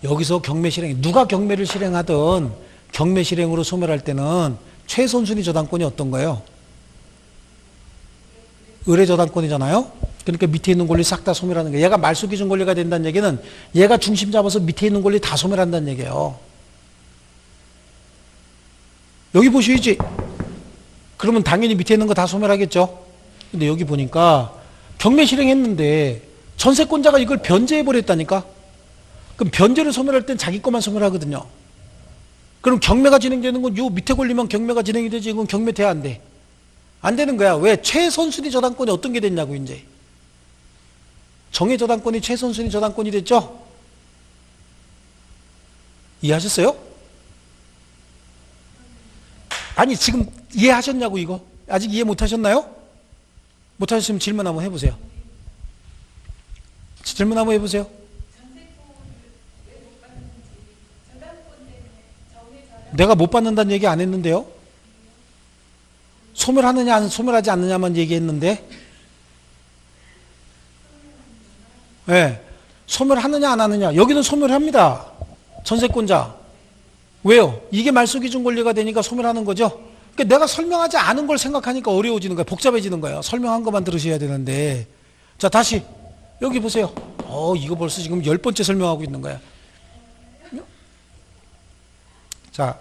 여기서 경매 실행, 누가 경매를 실행하든 경매 실행으로 소멸할 때는 최선순위 저당권이 어떤 거예요? 을의 저당권이잖아요. 그러니까 밑에 있는 권리 싹 다 소멸하는 거예요. 얘가 말소기준 권리가 된다는 얘기는 얘가 중심 잡아서 밑에 있는 권리 다 소멸한다는 얘기예요. 여기 보셔야지. 그러면 당연히 밑에 있는 거 다 소멸하겠죠. 근데 여기 보니까 경매 실행했는데 전세권자가 이걸 변제해버렸다니까. 그럼 변제를 소멸할 땐 자기 것만 소멸하거든요. 그럼 경매가 진행되는 건 요 밑에 권리만 경매가 진행이 되지, 이건 경매 돼, 안 돼? 안 되는 거야. 왜? 최선순위 저당권이 어떤 게 됐냐고, 이제. 정의 저당권이 최선순위 저당권이 됐죠? 이해하셨어요? 아니, 지금 이해하셨냐고, 이거? 아직 이해 못 하셨나요? 못 하셨으면 질문 한번 해보세요. 질문 한번 해보세요. 내가 못 받는다는 얘기 안 했는데요? 소멸하느냐, 소멸하지 않느냐만 얘기했는데, 예. 네. 소멸하느냐, 안 하느냐. 여기는 소멸합니다. 전세권자. 왜요? 이게 말소기준 권리가 되니까 소멸하는 거죠? 그러니까 내가 설명하지 않은 걸 생각하니까 어려워지는 거예요. 복잡해지는 거예요. 설명한 것만 들으셔야 되는데. 자, 다시. 여기 보세요. 이거 벌써 지금 10번째 설명하고 있는 거야. 자,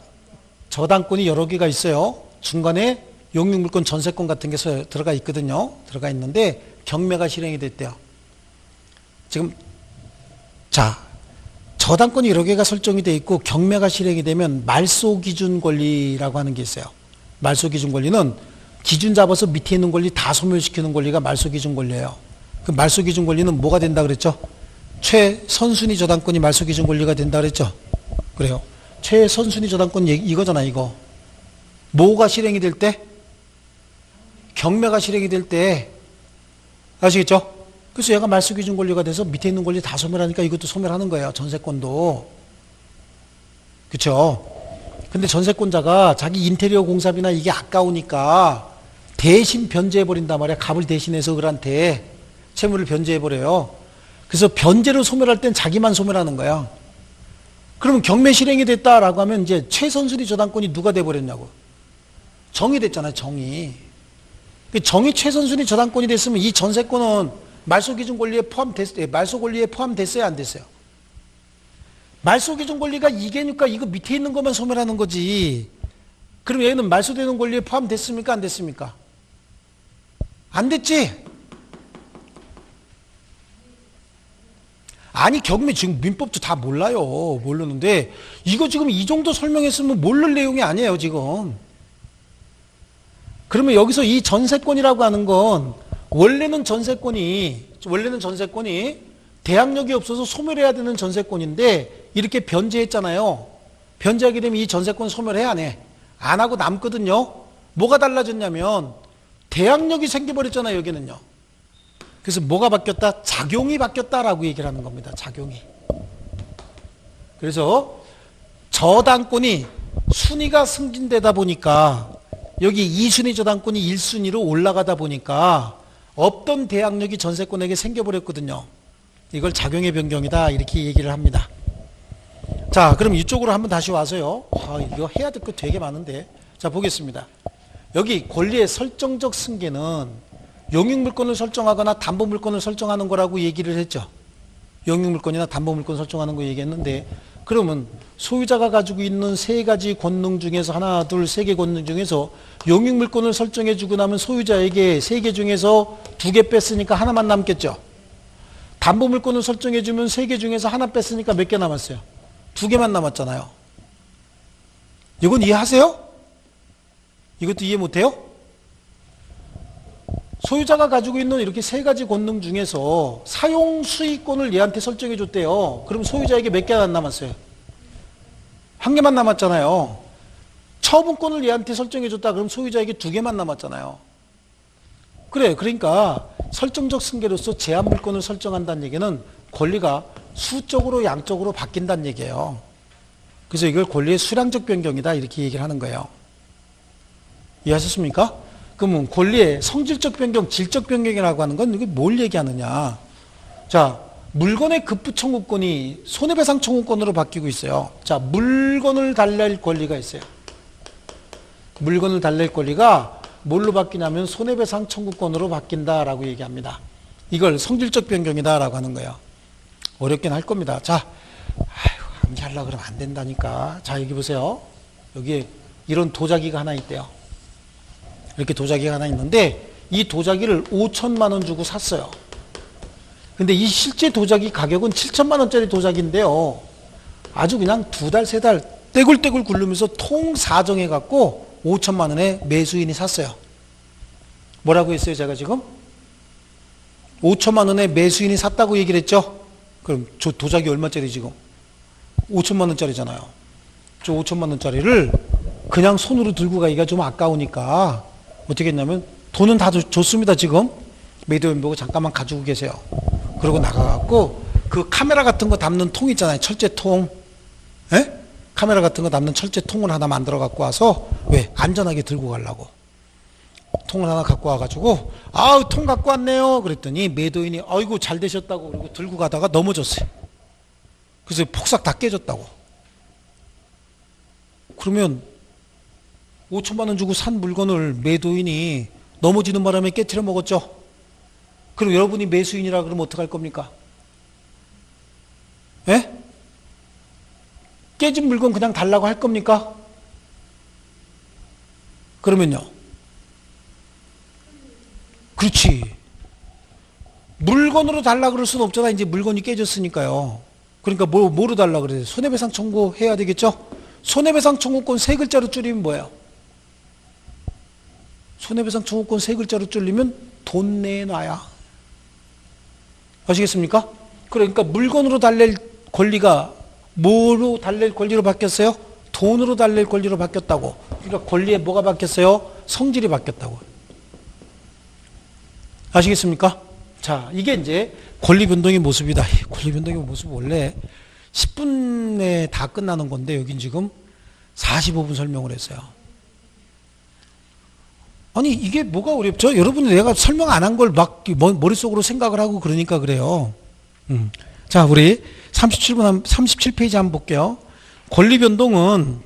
저당권이 여러 개가 있어요. 중간에 용익물권 전세권 같은 게 들어가 있거든요. 들어가 있는데 경매가 실행이 됐대요. 지금 자, 저당권이 여러 개가 설정이 돼 있고 경매가 실행이 되면 말소기준 권리라고 하는 게 있어요. 말소기준 권리는 기준 잡아서 밑에 있는 권리 다 소멸시키는 권리가 말소기준 권리예요. 그 말소기준 권리는 뭐가 된다 그랬죠? 최선순위 저당권이 말소기준 권리가 된다 그랬죠? 그래요. 최선순위 저당권 이거잖아, 이거. 뭐가 실행이 될 때? 경매가 실행이 될 때. 아시겠죠? 그래서 얘가 말소기준 권리가 돼서 밑에 있는 권리 다 소멸하니까 이것도 소멸하는 거예요. 전세권도. 그쵸? 근데 전세권자가 자기 인테리어 공사비나 이게 아까우니까 대신 변제해버린단 말이야. 값을 대신해서 그한테 채무를 변제해버려요. 그래서 변제를 소멸할 땐 자기만 소멸하는 거야. 그러면 경매 실행이 됐다라고 하면 이제 최선순위 저당권이 누가 돼버렸냐고. 정이 됐잖아요, 정이. 정이 최선순위 저당권이 됐으면 이 전세권은 말소기준 권리에 말소 권리에 포함됐어요, 안 됐어요? 말소기준 권리가 이게니까 이거 밑에 있는 것만 소멸하는 거지. 그럼 얘는 말소되는 권리에 포함됐습니까, 안 됐습니까? 안 됐지? 아니, 경매 지금 민법도 다 몰라요. 모르는데 이거 지금 이 정도 설명했으면 모를 내용이 아니에요, 지금. 그러면 여기서 이 전세권이라고 하는 건 원래는 전세권이 대항력이 없어서 소멸해야 되는 전세권인데 이렇게 변제했잖아요. 변제하게 되면 이 전세권 소멸해, 안 해? 안 하고 남거든요. 뭐가 달라졌냐면 대항력이 생겨버렸잖아요, 여기는요. 그래서 뭐가 바뀌었다? 작용이 바뀌었다라고 얘기를 하는 겁니다. 작용이. 그래서 저당권이 순위가 승진되다 보니까 여기 2순위 저당권이 1순위로 올라가다 보니까 없던 대항력이 전세권에게 생겨버렸거든요. 이걸 작용의 변경이다 이렇게 얘기를 합니다. 자, 그럼 이쪽으로 한번 다시 와서요. 이거 해야 될 거 되게 많은데. 자, 보겠습니다. 여기 권리의 설정적 승계는 용익물권을 설정하거나 담보물권을 설정하는 거라고 얘기를 했죠. 용익물권이나 담보물권 설정하는 거 얘기했는데, 그러면 소유자가 가지고 있는 세 가지 권능 중에서 하나, 둘, 세 개 권능 중에서 용익물권을 설정해 주고 나면 소유자에게 세 개 중에서 두 개 뺐으니까 하나만 남겠죠. 담보물권을 설정해 주면 세 개 중에서 하나 뺐으니까 몇 개 남았어요? 두 개만 남았잖아요. 이건 이해하세요? 이것도 이해 못해요? 소유자가 가지고 있는 이렇게 세 가지 권능 중에서 사용 수익권을 얘한테 설정해 줬대요. 그럼 소유자에게 몇 개가 남았어요? 한 개만 남았잖아요. 처분권을 얘한테 설정해 줬다. 그럼 소유자에게 두 개만 남았잖아요. 그래, 그러니까 설정적 승계로서 제한물권을 설정한다는 얘기는 권리가 수적으로 양적으로 바뀐다는 얘기예요. 그래서 이걸 권리의 수량적 변경이다 이렇게 얘기를 하는 거예요. 이해하셨습니까? 그러면 권리의 성질적 변경, 질적 변경이라고 하는 건 이게 뭘 얘기하느냐. 자, 물건의 급부 청구권이 손해배상 청구권으로 바뀌고 있어요. 자, 물건을 달랠 권리가 있어요. 물건을 달랠 권리가 뭘로 바뀌냐면 손해배상 청구권으로 바뀐다라고 얘기합니다. 이걸 성질적 변경이다라고 하는 거예요. 어렵긴 할 겁니다. 자, 암기하려고 그러면 안 된다니까. 자, 여기 보세요. 여기 이런 도자기가 하나 있대요. 이렇게 도자기가 하나 있는데 이 도자기를 5천만 원 주고 샀어요. 근데 이 실제 도자기 가격은 7천만 원짜리 도자기인데요. 아주 그냥 두 달, 세 달 떼굴떼굴 굴르면서 통 사정해갖고 5천만 원에 매수인이 샀어요. 뭐라고 했어요 제가 지금? 5천만 원에 매수인이 샀다고 얘기를 했죠? 그럼 저 도자기 얼마짜리 지금? 5천만 원짜리잖아요. 저 5천만 원짜리를 그냥 손으로 들고 가기가 좀 아까우니까 어떻게 했냐면 돈은 다 줬습니다 지금. 매도인 보고 잠깐만 가지고 계세요. 그러고 나가갖고 그 카메라 같은 거 담는 통 있잖아요. 철제통. 에? 카메라 같은 거 담는 철제통을 하나 만들어 갖고 와서 왜? 안전하게 들고 가려고. 통을 하나 갖고 와가지고 아우 통 갖고 왔네요. 그랬더니 매도인이 아이고 잘 되셨다고 그러고 들고 가다가 넘어졌어요. 그래서 폭삭 다 깨졌다고. 그러면 5천만 원 주고 산 물건을 매도인이 넘어지는 바람에 깨트려 먹었죠. 그럼 여러분이 매수인이라 그러면 어떡할 겁니까? 예? 깨진 물건 그냥 달라고 할 겁니까? 그러면요. 그렇지. 물건으로 달라 그럴 수는 없잖아. 이제 물건이 깨졌으니까요. 그러니까 뭐로 달라 그래요? 손해배상 청구해야 되겠죠? 손해배상 청구권 세 글자로 줄이면 뭐예요? 손해배상 청구권 세 글자로 줄이면 돈 내놔야. 아시겠습니까? 그러니까 물건으로 달랠 권리가 뭐로 달랠 권리로 바뀌었어요? 돈으로 달랠 권리로 바뀌었다고. 그러니까 권리에 뭐가 바뀌었어요? 성질이 바뀌었다고. 아시겠습니까? 자, 이게 이제 권리 변동의 모습이다. 권리 변동의 모습 원래 10분에 다 끝나는 건데 여긴 지금 45분 설명을 했어요. 아니 이게 뭐가 어렵죠? 여러분이 내가 설명 안 한 걸 막 머릿속으로 생각을 하고 그러니까 그래요. 자, 우리 37페이지 한번 볼게요. 권리 변동은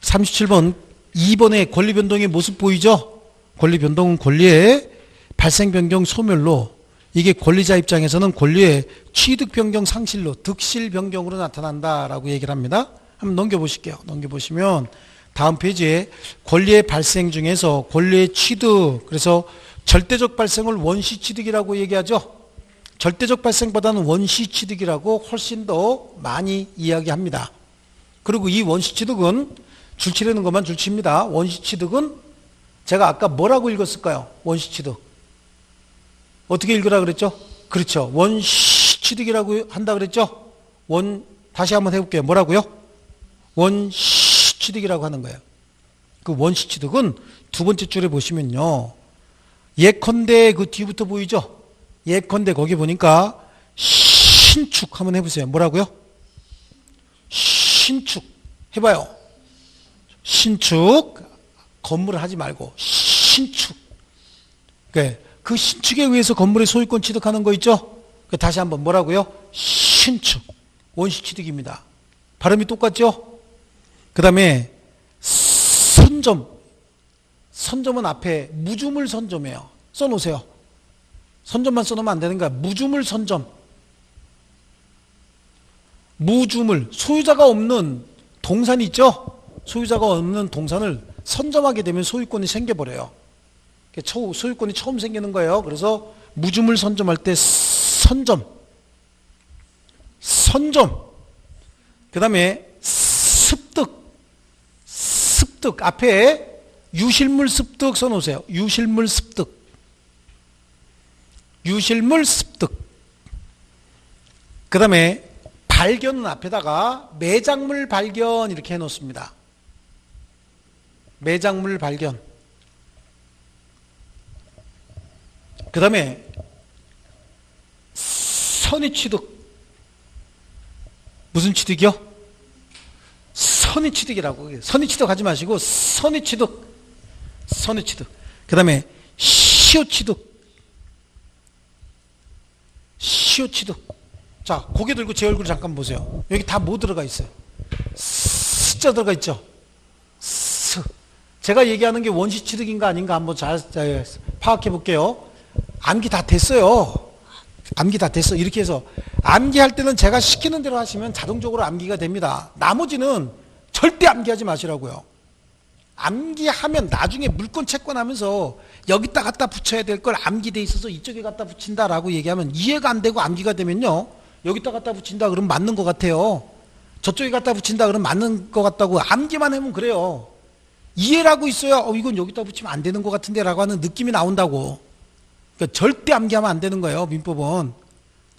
37번 2번의 권리 변동의 모습 보이죠? 권리 변동은 권리의 발생 변경 소멸로, 이게 권리자 입장에서는 권리의 취득 변경 상실로, 득실 변경으로 나타난다라고 얘기를 합니다. 한번 넘겨보실게요. 넘겨보시면 다음 페이지에 권리의 발생 중에서 권리의 취득, 그래서 절대적 발생을 원시 취득이라고 얘기하죠. 절대적 발생보다는 원시 취득이라고 훨씬 더 많이 이야기합니다. 그리고 이 원시 취득은 줄치려는 것만 줄칩니다. 원시 취득은 제가 아까 뭐라고 읽었을까요? 원시 취득. 어떻게 읽으라 그랬죠? 그렇죠. 원시 취득이라고 한다 그랬죠? 다시 한번 해볼게요. 뭐라고요? 원시 취득이라고 하는 거예요. 그 원시 취득은 두 번째 줄에 보시면요. 예컨대 그 뒤부터 보이죠? 예컨대 거기 보니까 신축 한번 해보세요. 뭐라고요? 신축 해봐요. 신축, 건물을 하지 말고 신축. 그 신축에 의해서 건물의 소유권 취득하는 거 있죠? 다시 한번 뭐라고요? 신축, 원시 취득입니다. 발음이 똑같죠? 그 다음에 선점, 선점은 앞에 무주물 선점이에요. 써놓으세요. 선점만 써놓으면 안 되는 거야. 무주물 선점. 무주물, 소유자가 없는 동산 있죠? 소유자가 없는 동산을 선점하게 되면 소유권이 생겨버려요. 소유권이 처음 생기는 거예요. 그래서 무주물 선점할 때 선점, 선점. 그 다음에 습득, 습득 앞에 유실물 습득 써놓으세요. 유실물 습득, 유실물 습득. 그 다음에 발견은 앞에다가 매작물 발견 이렇게 해놓습니다. 매작물 발견. 그 다음에 선의 취득. 무슨 취득이요? 선의 취득이라고. 선의 취득 하지 마시고 선의 취득. 선의 취득. 그 다음에 시효 취득. 시효 취득. 자, 고개 들고 제 얼굴 잠깐 보세요. 여기 다 뭐 들어가 있어요? 스자 들어가 있죠? 스. 제가 얘기하는 게 원시 취득인가 아닌가 한번 잘 파악해 볼게요. 암기 다 됐어요. 암기 다 됐어. 이렇게 해서 암기할 때는 제가 시키는 대로 하시면 자동적으로 암기가 됩니다. 나머지는 절대 암기하지 마시라고요. 암기하면 나중에 물건 채권하면서 여기다 갖다 붙여야 될 걸 암기돼 있어서 이쪽에 갖다 붙인다라고 얘기하면 이해가 안 되고 암기가 되면요. 여기다 갖다 붙인다 그러면 맞는 것 같아요. 저쪽에 갖다 붙인다 그러면 맞는 것 같다고 암기만 하면 그래요. 이해를 하고 있어야 이건 여기다 붙이면 안 되는 것 같은데 라고 하는 느낌이 나온다고. 그러니까 절대 암기하면 안 되는 거예요. 민법은.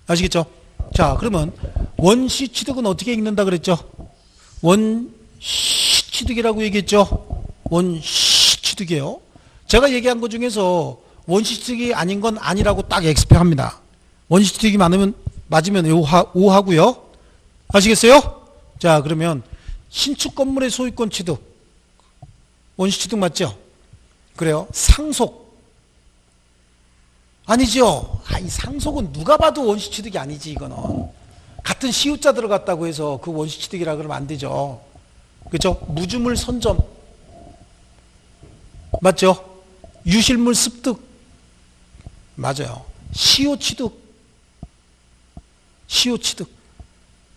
아시겠죠? 자, 그러면 원시 취득은 어떻게 읽는다 그랬죠? 원시 취득이라고 얘기했죠? 원시 취득이에요. 제가 얘기한 것 중에서 원시 취득이 아닌 건 아니라고 딱 엑스펙합니다. 원시 취득이 맞으면 오하고요. 아시겠어요? 자, 그러면 신축 건물의 소유권 취득. 원시 취득 맞죠? 그래요. 상속. 아니죠. 이 상속은 누가 봐도 원시 취득이 아니지, 이거는. 같은 시효자 들어갔다고 해서 그 원시 취득이라 그러면 안 되죠. 그렇죠? 무주물 선점. 맞죠? 유실물 습득. 맞아요. 시효 취득. 시효 취득.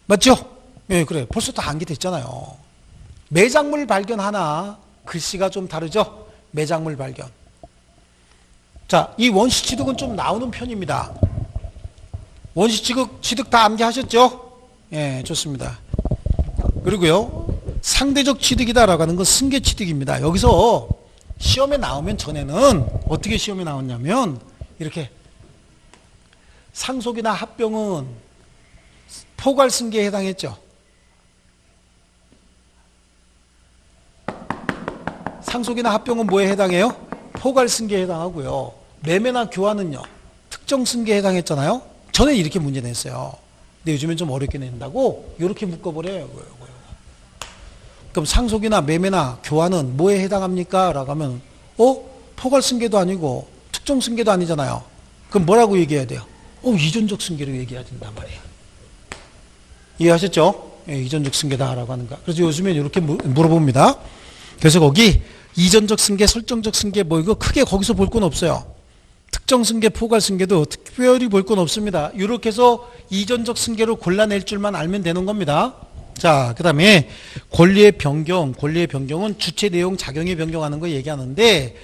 맞죠? 예, 그래. 벌써 다 암기됐잖아요. 매장물 발견 하나, 글씨가 좀 다르죠? 매장물 발견. 자, 이 원시 취득은 좀 나오는 편입니다. 원시 취득 다 암기하셨죠? 예, 좋습니다. 그리고요, 상대적 취득이다라고 하는 건 승계 취득입니다. 여기서 시험에 나오면 전에는 어떻게 시험에 나왔냐면, 이렇게 상속이나 합병은 포괄승계에 해당했죠. 상속이나 합병은 뭐에 해당해요? 포괄승계에 해당하고요. 매매나 교환은요, 특정승계에 해당했잖아요. 전에 이렇게 문제 냈어요. 근데 요즘엔 좀 어렵게 낸다고 이렇게 묶어버려요. 그럼 상속이나 매매나 교환은 뭐에 해당합니까? 라고 하면 포괄승계도 아니고 특정승계도 아니잖아요. 그럼 뭐라고 얘기해야 돼요? 이전적 승계로 얘기해야 된단 말이에요. 이해하셨죠? 예, 이전적 승계다라고 하는 거. 그래서 요즘엔 이렇게 물어봅니다. 그래서 거기 이전적 승계, 설정적 승계 이거 크게 거기서 볼 건 없어요. 특정 승계, 포괄 승계도 특별히 볼 건 없습니다. 이렇게 해서 이전적 승계로 골라낼 줄만 알면 되는 겁니다. 자, 그 다음에 권리의 변경은 주체 내용, 작용의 변경하는 거 얘기하는데,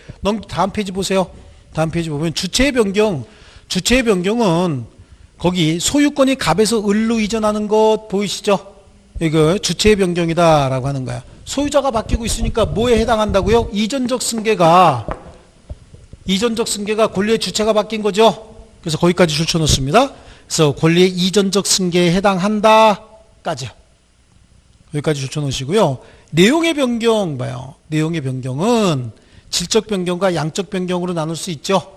다음 페이지 보세요. 다음 페이지 보면 주체의 변경은 거기 소유권이 갑에서 을로 이전하는 것 보이시죠? 이거 주체의 변경이다라고 하는 거야. 소유자가 바뀌고 있으니까 뭐에 해당한다고요? 이전적 승계가 권리의 주체가 바뀐 거죠. 그래서 거기까지 줄쳐놓습니다. 그래서 권리의 이전적 승계에 해당한다까지 여기까지 줄쳐놓으시고요. 내용의 변경 봐요. 내용의 변경은 질적 변경과 양적 변경으로 나눌 수 있죠.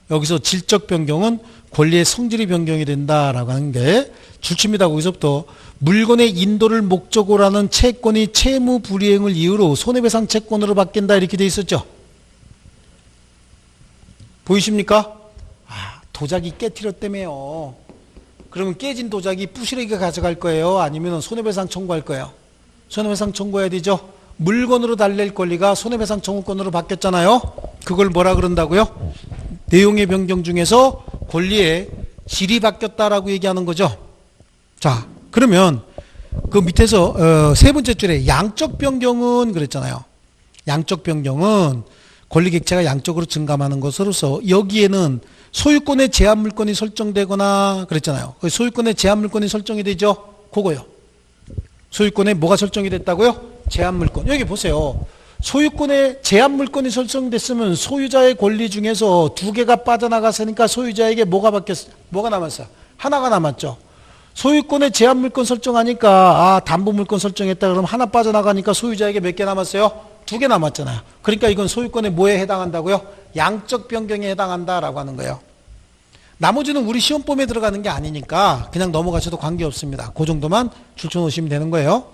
여기서 질적 변경은 권리의 성질이 변경이 된다라고 하는 게 줄칩니다. 거기서부터 물건의 인도를 목적으로 하는 채권이 채무 불이행을 이유로 손해배상 채권으로 바뀐다 이렇게 돼 있었죠. 보이십니까? 도자기 깨트렸다며요. 그러면 깨진 도자기 부실하게 가져갈 거예요? 아니면 손해배상 청구할 거예요? 손해배상 청구해야 되죠. 물건으로 달랠 권리가 손해배상 청구권으로 바뀌었잖아요. 그걸 뭐라 그런다고요? 내용의 변경 중에서 권리의 질이 바뀌었다라고 얘기하는 거죠. 자, 그러면 그 밑에서 세 번째 줄에 양적 변경은 그랬잖아요. 양적 변경은 권리 객체가 양적으로 증감하는 것으로서 여기에는 소유권의 제한 물건이 설정되거나 그랬잖아요. 소유권의 제한 물건이 설정이 되죠. 그거요. 소유권에 뭐가 설정이 됐다고요? 제한 물건. 여기 보세요. 소유권에 제한 물건이 설정됐으면 소유자의 권리 중에서 두 개가 빠져나갔으니까 소유자에게 뭐가 남았어요? 하나가 남았죠. 소유권에 제한 물건 설정하니까 담보 물건 설정했다 그러면 하나 빠져나가니까 소유자에게 몇 개 남았어요? 두 개 남았잖아요. 그러니까 이건 소유권에 뭐에 해당한다고요? 양적 변경에 해당한다라고 하는 거예요. 나머지는 우리 시험범위에 들어가는 게 아니니까 그냥 넘어가셔도 관계없습니다. 그 정도만 줄쳐놓으시면 되는 거예요.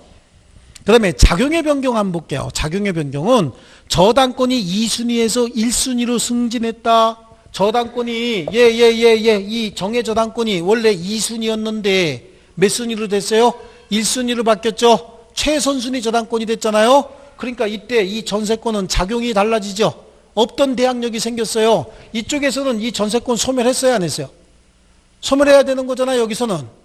그 다음에 작용의 변경 한번 볼게요. 작용의 변경은 저당권이 2순위에서 1순위로 승진했다. 저당권이 이 정의 저당권이 원래 2순위였는데 몇 순위로 됐어요? 1순위로 바뀌었죠. 최선순위 저당권이 됐잖아요. 그러니까 이때 이 전세권은 작용이 달라지죠. 없던 대항력이 생겼어요. 이쪽에서는 이 전세권 소멸했어요, 안 했어요? 소멸해야 되는 거잖아요, 여기서는.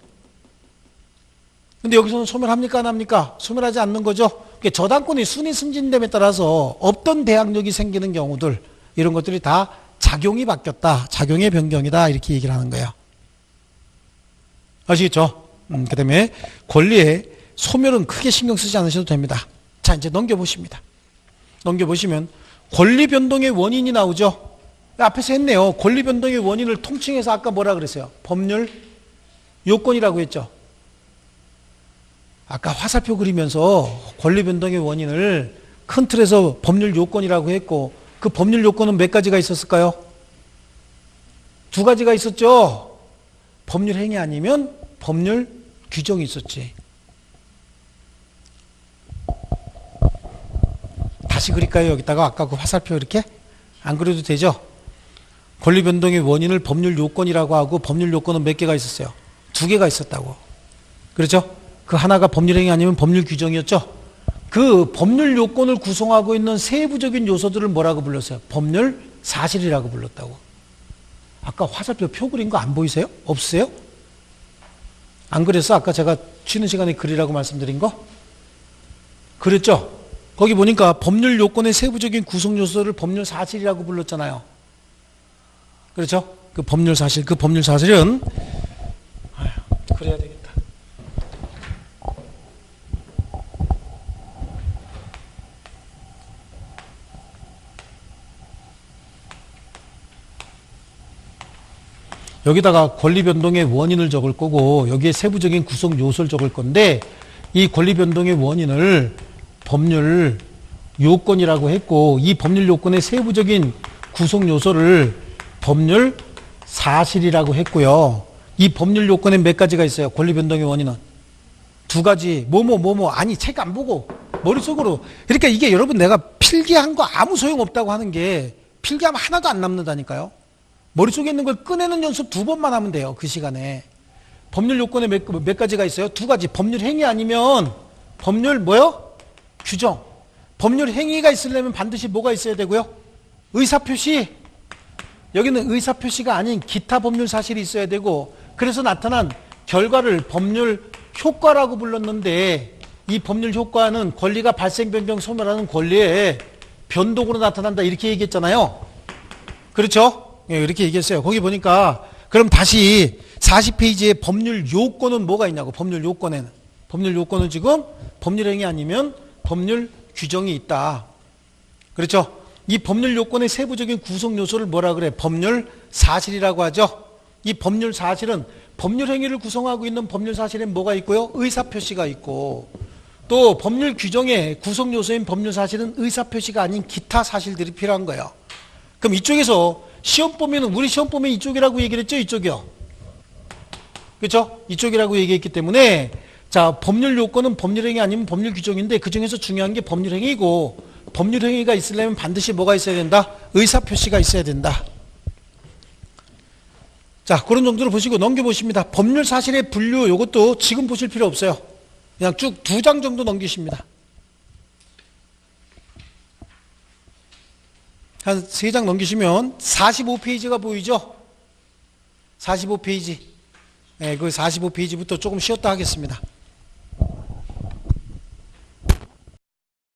근데 여기서는 소멸합니까, 안 합니까? 소멸하지 않는 거죠. 그러니까 저당권이 순위 승진됨에 따라서 없던 대항력이 생기는 경우들, 이런 것들이 다 작용이 바뀌었다, 작용의 변경이다, 이렇게 얘기를 하는 거예요. 아시겠죠? 그 다음에 권리의 소멸은 크게 신경 쓰지 않으셔도 됩니다. 자, 이제 넘겨보십니다. 넘겨보시면 권리 변동의 원인이 나오죠. 앞에서 했네요. 권리 변동의 원인을 통칭해서 아까 뭐라 그랬어요? 법률 요건이라고 했죠. 아까 화살표 그리면서 권리 변동의 원인을 큰 틀에서 법률 요건이라고 했고, 그 법률 요건은 몇 가지가 있었을까요? 두 가지가 있었죠. 법률 행위 아니면 법률 규정이 있었지. 다시 그릴까요? 여기다가 아까 그 화살표 이렇게? 안 그려도 되죠? 권리 변동의 원인을 법률 요건이라고 하고, 법률 요건은 몇 개가 있었어요? 두 개가 있었다고. 그렇죠? 그 하나가 법률 행위 아니면 법률 규정이었죠? 그 법률 요건을 구성하고 있는 세부적인 요소들을 뭐라고 불렀어요? 법률 사실이라고 불렀다고. 아까 화살표 표 그린 거 안 보이세요? 없으세요? 안 그랬어? 아까 제가 쉬는 시간에 그리라고 말씀드린 거? 그랬죠? 거기 보니까 법률 요건의 세부적인 구성 요소를 법률 사실이라고 불렀잖아요. 그렇죠? 그 법률 사실은 그래야 되겠다. 여기다가 권리 변동의 원인을 적을 거고, 여기에 세부적인 구성 요소를 적을 건데, 이 권리 변동의 원인을 법률 요건이라고 했고, 이 법률 요건의 세부적인 구성 요소를 법률 사실이라고 했고요. 이 법률 요건에 몇 가지가 있어요? 권리 변동의 원인은 두 가지. 아니 책 안 보고 머릿속으로. 그러니까 이게 여러분, 내가 필기한 거 아무 소용 없다고 하는 게, 필기하면 하나도 안 남는다니까요. 머릿속에 있는 걸 꺼내는 연습 2번만 하면 돼요. 그 시간에. 법률 요건에 몇 가지가 있어요? 두 가지. 법률 행위 아니면 법률 뭐요? 규정. 법률 행위가 있으려면 반드시 뭐가 있어야 되고요? 의사표시. 여기는 의사표시가 아닌 기타 법률 사실이 있어야 되고, 그래서 나타난 결과를 법률 효과라고 불렀는데, 이 법률 효과는 권리가 발생, 변경, 소멸하는 권리의 변동으로 나타난다, 이렇게 얘기했잖아요. 그렇죠? 예, 이렇게 얘기했어요. 거기 보니까, 그럼 다시 40페이지에 법률 요건은 뭐가 있냐고. 법률 요건에는. 법률 요건은 지금 법률 행위 아니면 법률 규정이 있다. 그렇죠? 이 법률 요건의 세부적인 구성 요소를 뭐라 그래? 법률 사실이라고 하죠. 이 법률 사실은 법률 행위를 구성하고 있는 법률 사실엔 뭐가 있고요? 의사표시가 있고, 또 법률 규정의 구성 요소인 법률 사실은 의사표시가 아닌 기타 사실들이 필요한 거예요. 그럼 이쪽에서 시험 보면은, 우리 시험 보면 이쪽이라고 얘기를 했죠? 이쪽이요. 그렇죠? 이쪽이라고 얘기했기 때문에, 자, 법률 요건은 법률 행위 아니면 법률 규정인데, 그 중에서 중요한 게 법률 행위고, 법률 행위가 있으려면 반드시 뭐가 있어야 된다? 의사표시가 있어야 된다. 자, 그런 정도로 보시고 넘겨보십니다. 법률 사실의 분류, 이것도 지금 보실 필요 없어요. 그냥 쭉 2장 정도 넘기십니다. 한 3장 넘기시면 45페이지가 보이죠? 45페이지. 네, 그 45페이지부터 조금 쉬었다 하겠습니다.